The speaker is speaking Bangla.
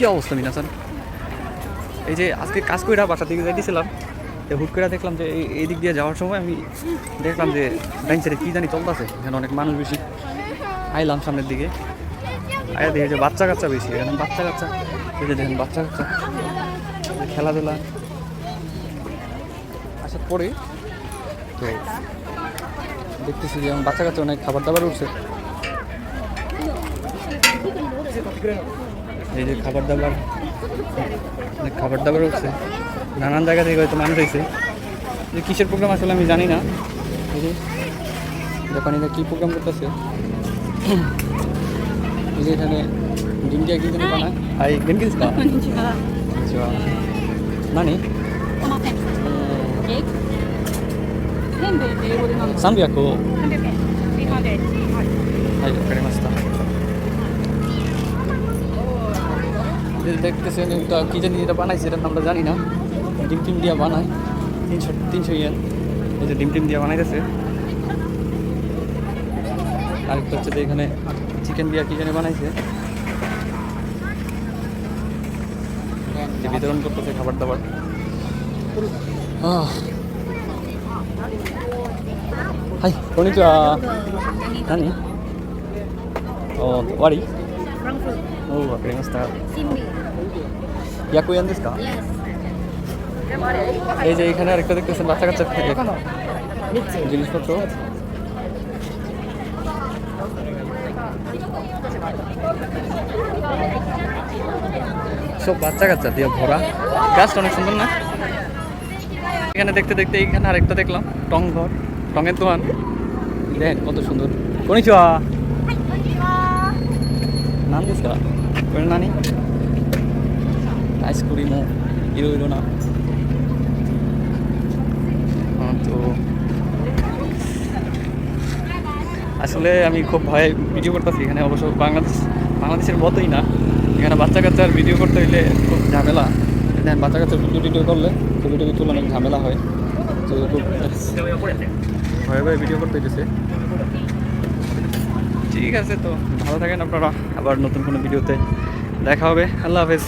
কী অবস্থা মিনাসান? এই যে আজকে কাজ কইরা বাসার দিকে যাইতেছিলাম, তো হুট করে দেখলাম যে এই দিক দিয়ে যাওয়ার সময় আমি দেখলাম যে ডাইন সাইডে কী জানি চলতেছে, এখানে অনেক মানুষ বেশি। আইলাম সামনের দিকে, আয়া দেখি যে বাচ্চা কাচ্চা বেশি, এখানে বাচ্চা কাচ্চা, এই যে দেখেন বাচ্চা কাচ্চা খেলাধুলা। আসার পরে তো দেখতেছি যে আমার বাচ্চা কাচ্চা অনেক খাবার দাবার উঠছে, এই যে খাবার দাবার, অনেক খাবার দাবার উঠছে, নানান জায়গা থেকে হয়তো মানুষ হয়েছে। যে কিসের প্রোগ্রাম আসলে আমি জানি না, এই যে জাপানিরা কী প্রোগ্রাম করতেছে। এই যে এখানে ডিমটিয়া কী জানি বানায়, হাই গেনকিস কা নানি 300はいわかりました。দেখতেছেন এটা কী জানি এটা বানাইছে, এটার নামটা জানি না। ডিম টিম দিয়া বানায়, 300 ইয়েন। এই যে ডিম টিম দিয়া বানাইতেছে। আরেকটা হচ্ছে যে এখানে চিকেন দিয়া কী জানি বানাইছে, বিতরণ করতেছে খাবার দাবার। হাই কনিচিওয়া নানি ও ওয়ারি ওわかりました。100円ですか？এই যে এখানে আরেকটা দেখতেছেন বাচ্চা কাচ্চা জিনিসপত্র। সব বাচ্চা কাচ্চা দিয়ে ভরা, গাছটা অনেক সুন্দর না? এখানে দেখতে দেখতে এইখানে আরেকটা দেখলাম টং ঘর, টঙের দোকান। দেখ কত সুন্দর। কনিচিওয়া নাম দিসかこれ何アイスクリームいろいろなতো আসলে আমি খুব ভয়ে ভিডিও করতেছি এখানে। অবশ্য বাংলাদেশের মতোই না, এখানে বাচ্চা কাচ্চার ভিডিও করতে হইলে খুব ঝামেলা। দেখেন বাচ্চা কাচ্চার ভিডিও করলে ছবি টবি তুলে অনেক ঝামেলা হয়, তো খুব ভয়ে ভয়ে ভিডিও করতে হইতেছে। ঠিক আছে, তো ভালো থাকেন আপনারা, আবার নতুন কোনো ভিডিওতে দেখা হবে। আল্লাহ হাফেজ।